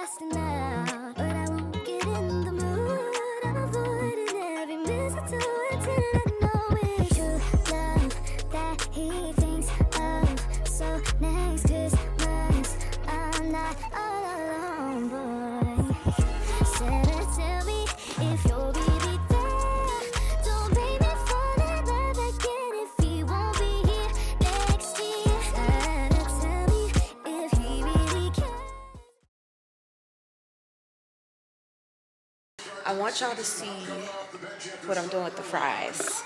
lasting now, but I won't get in the mood. I'm avoiding every mistletoe until I know it's true love that he thinks of. So next Christmas, I'm not all alone, boy. Santa, tell me if you'll be there. Don't make me fall in love again if he won't be here next year. Santa, tell me if he really cares. I want y'all to see what I'm doing with the fries.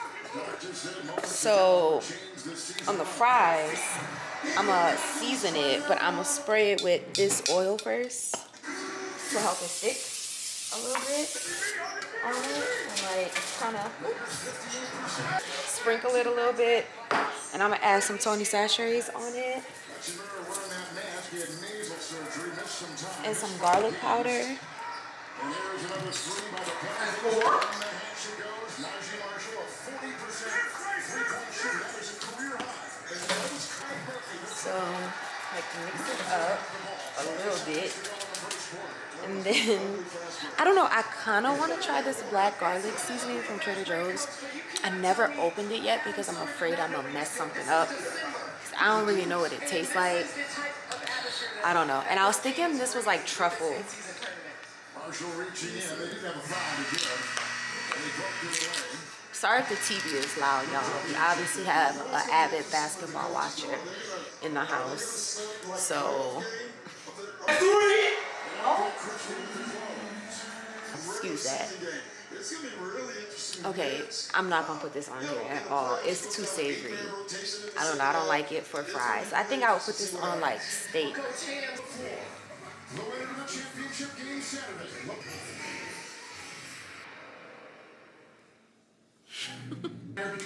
So on the fries, I'm gonna season it, but I'm gonna spray it with this oil first to help it stick a little bit on it, and like kind of sprinkle it a little bit, and I'm gonna add some Tony Sachets on it and some garlic powder. So like mix it up a little bit, and then I don't know, I kind of want to try this black garlic seasoning from Trader Joe's. I never opened it yet because I'm afraid I'm gonna mess something up. I don't really know what it tastes like. I don't know. And I was thinking this was like truffle. Sorry if the TV is loud, y'all. We obviously have an avid basketball watcher in the house. So excuse that. Okay, I'm not gonna put this on here at all. It's too savory. I don't know, I don't like it for fries. I think I would put this on like steak.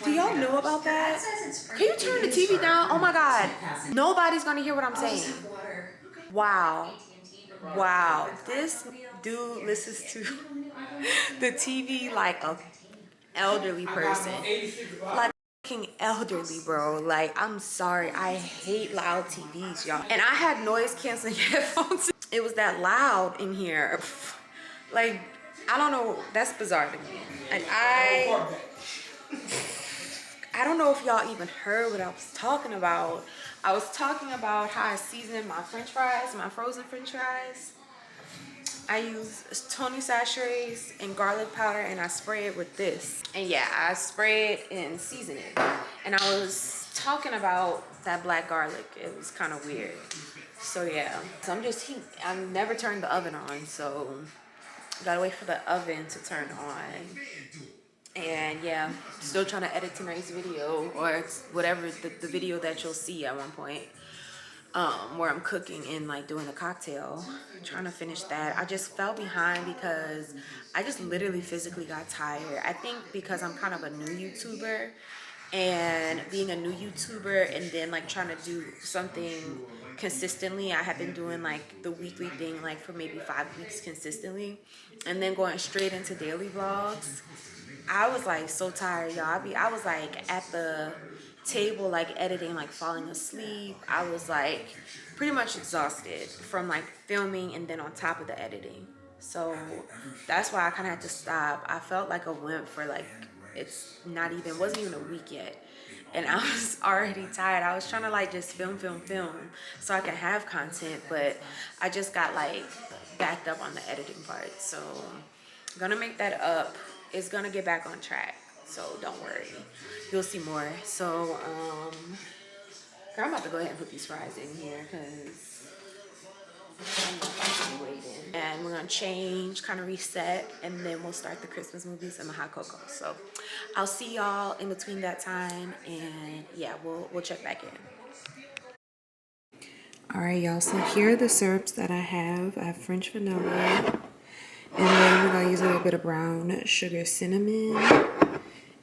Do y'all know about that? Can you turn the TV down? Oh my God. Nobody's gonna hear what I'm saying. Wow. Wow. This dude listens to the TV like a elderly person. Like fucking elderly, bro. Like, I'm sorry. I hate loud TVs, y'all. And I had noise canceling headphones. It was that loud in here. Like, I don't know. That's bizarre to me. And I don't know if y'all even heard what I was talking about. I was talking about how I season my french fries, my frozen french fries. I use Tony Sachets and garlic powder, and I spray it with this. And yeah, I spray it and season it. And I was talking about that black garlic. It was kind of weird. So yeah, so I've never turned the oven on, so gotta wait for the oven to turn on. And yeah, still trying to edit tonight's video, or whatever the video that you'll see at one point, where I'm cooking and like doing a cocktail. I'm trying to finish that. I just fell behind because I just literally physically got tired. I think because I'm kind of a new YouTuber, and being a new YouTuber and then like trying to do something consistently. I have been doing like the weekly thing like for maybe 5 weeks consistently, and then going straight into daily vlogs. I was like so tired, y'all. I was like at the table like editing, like falling asleep. I was like pretty much exhausted from like filming and then on top of the editing. So that's why I kind of had to stop. I felt like a wimp for like, wasn't even a week yet. And I was already tired. I was trying to like just film so I can have content, but I just got like backed up on the editing part. So I'm gonna make that up. It's gonna get back on track, so don't worry, you'll see more. So I'm about to go ahead and put these fries in here because I'm not waiting. And we're gonna change, kind of reset, and then we'll start the Christmas movies and the hot cocoa. So I'll see y'all in between that time, and yeah, we'll check back in. All right, y'all, so here are the syrups that I have. I have French vanilla, and then we're gonna use a little bit of brown sugar cinnamon.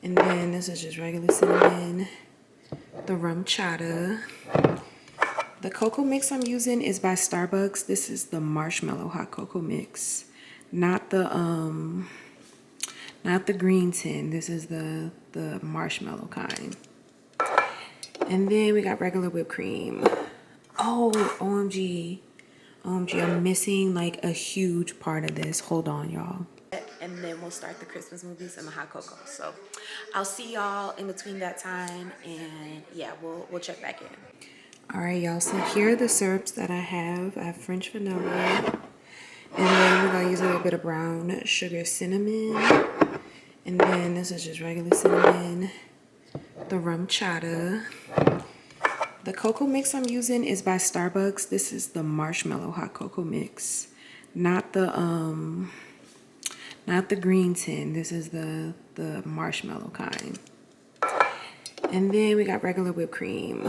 And then this is just regular cinnamon. The rum chata. The cocoa mix I'm using is by Starbucks. This is the marshmallow hot cocoa mix. Not the green tin. This is the marshmallow kind. And then we got regular whipped cream. Oh, OMG. OMG, I'm missing like a huge part of this. Hold on, y'all. And then we'll start the Christmas movies and the hot cocoa. So I'll see y'all in between that time, and yeah, we'll check back in. All right, y'all. So here are the syrups that I have. I have French vanilla, and then we're gonna use a little bit of brown sugar cinnamon, and then this is just regular cinnamon. The rum chata. The cocoa mix I'm using is by Starbucks. This is the marshmallow hot cocoa mix, not the green tin. This is the marshmallow kind. And then we got regular whipped cream.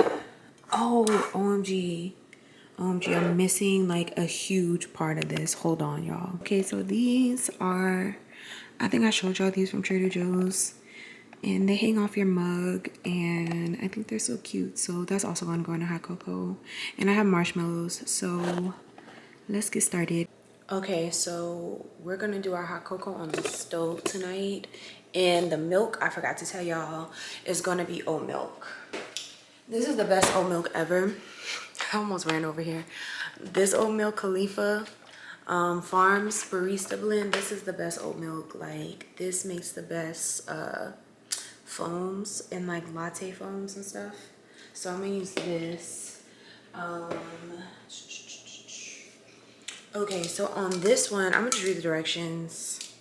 Oh, OMG. OMG, I'm missing like a huge part of this. Hold on, y'all. Okay, so these are, I think I showed y'all these from Trader Joe's. And they hang off your mug, and I think they're so cute. So that's also gonna go in a hot cocoa. And I have marshmallows, so let's get started. Okay, so we're gonna do our hot cocoa on the stove tonight. And the milk, I forgot to tell y'all, is gonna be oat milk. This is the best oat milk ever. I almost ran over here. This oat milk Khalifa Farms Barista Blend, this is the best oat milk. Like, this makes the best foams and like latte foams and stuff. So I'm gonna use this. Okay, so on this one, I'm gonna just read the directions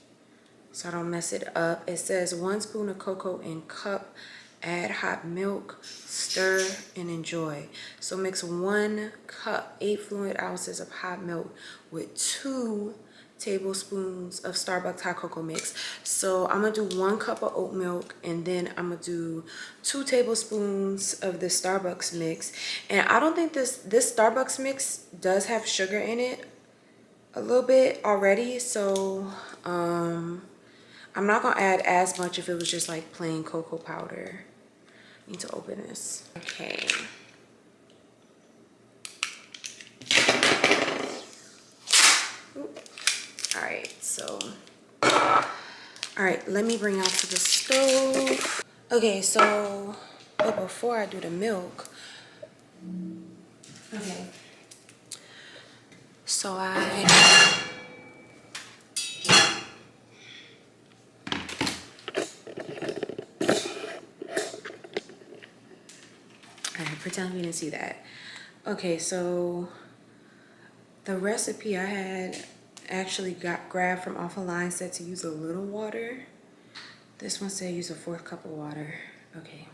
so I don't mess it up. It says 1 spoon of cocoa in cup, add hot milk, stir and enjoy. So mix 1 cup, 8 fluid ounces of hot milk with 2 tablespoons of Starbucks hot cocoa mix. So I'm gonna do 1 cup of oat milk, and then I'm gonna do 2 tablespoons of the Starbucks mix. And I don't think this Starbucks mix does have sugar in it a little bit already, so I'm not gonna add as much if it was just like plain cocoa powder. I need to open this. Okay. All right, so all right, let me bring out to the stove. Okay, so, but before I do the milk, okay, so I pretend we didn't see that. Okay, so the recipe I had actually got grabbed from off a line, said to use a little water. This one said use a 4th cup of water. Okay.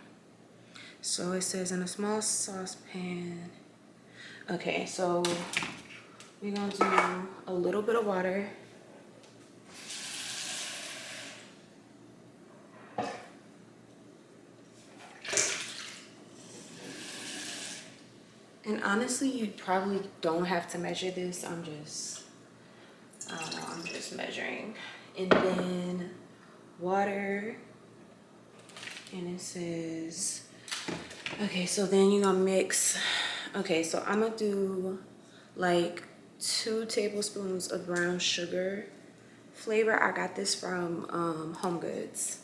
So it says in a small saucepan. Okay, so we're gonna do a little bit of water. And honestly, you probably don't have to measure this. I'm just measuring. And then water. And it says, okay, so then you're gonna mix. Okay, so I'm gonna do like 2 tablespoons of brown sugar flavor. I got this from Home Goods.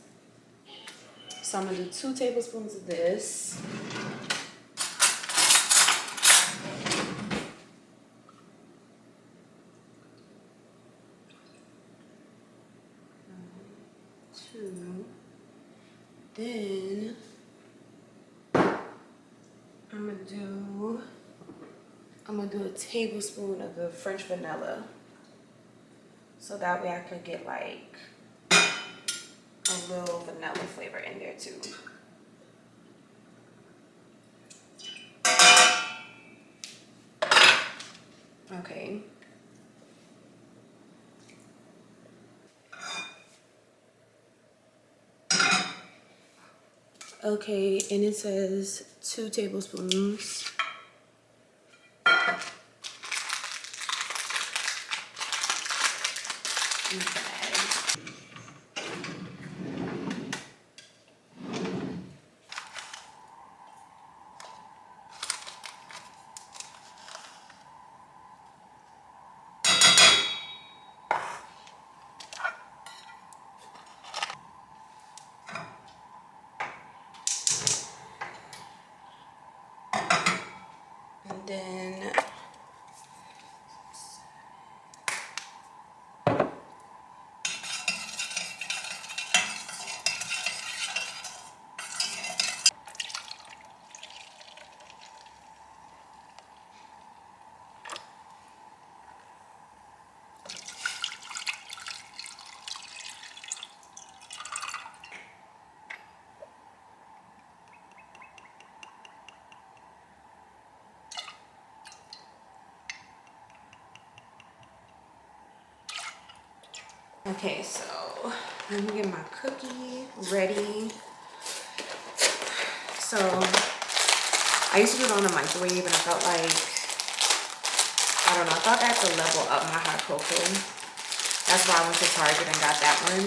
So I'm gonna do 2 tablespoons of this. Then I'm gonna do a tablespoon of the French vanilla. So that way I could get like a little vanilla flavor in there too. Okay. Okay, and it says 2 tablespoons. Okay. And then Okay, so let me get my cookie ready. So I used to do it on the microwave, and I felt like, I don't know, I thought I had to level up my hot cocoa. That's why I went to Target and got that one.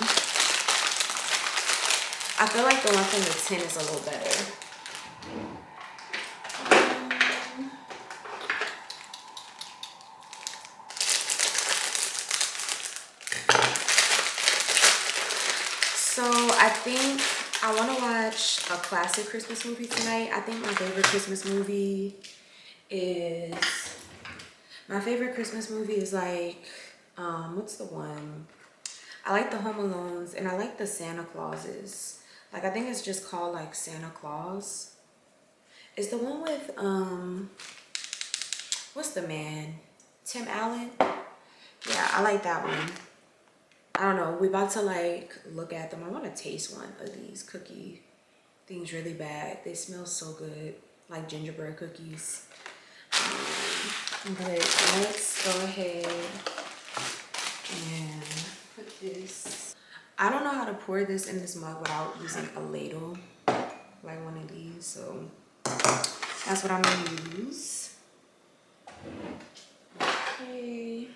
I feel like the one from the tin is a little better. So I think I want to watch a classic Christmas movie tonight. I think my favorite Christmas movie is like, what's the one? I like the Home Alones and I like the Santa Clauses. Like, I think it's just called like Santa Claus. It's the one with, what's the man? Tim Allen? Yeah, I like that one. I don't know. We're about to like look at them. I want to taste one of these cookie things really bad. They smell so good, like gingerbread cookies. But let's go ahead and put this. I don't know how to pour this in this mug without using a ladle, like one of these. So that's what I'm gonna use. Okay.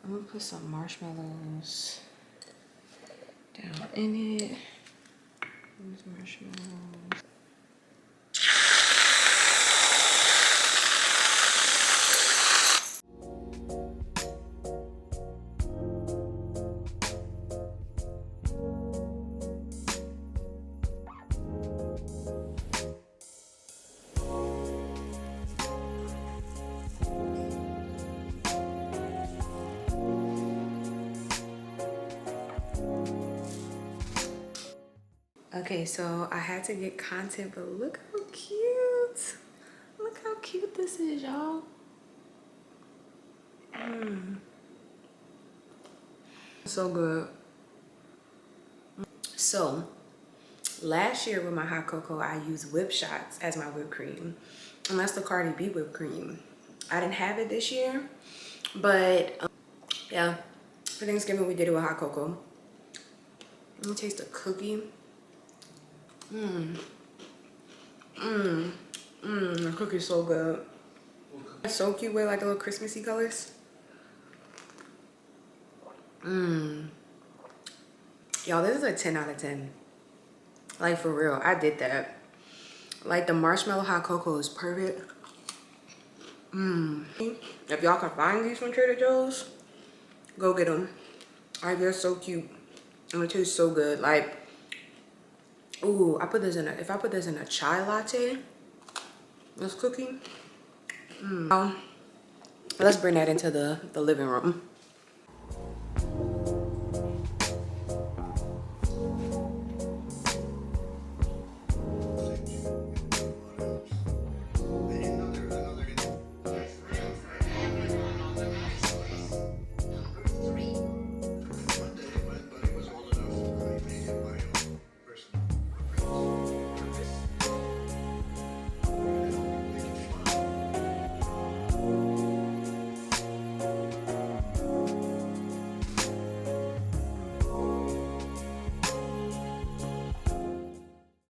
I'm gonna put some marshmallows down in it. These marshmallows. Okay, so I had to get content, but look how cute. Look how cute this is, y'all. So good. So last year with my hot cocoa, I used whip shots as my whipped cream. And that's the Cardi B whipped cream. I didn't have it this year, but yeah, for Thanksgiving we did it with hot cocoa. Let me taste the cookie. The cookie's so good. It's so cute with like the little Christmassy colors. Y'all, this is a 10 out of 10. Like, for real, I did that. Like, the marshmallow hot cocoa is perfect. If y'all can find these from Trader Joe's, go get them. Like, they're so cute. And it tastes so good. Like, ooh, if I put this in a chai latte, this cookie. Let's bring that into the living room.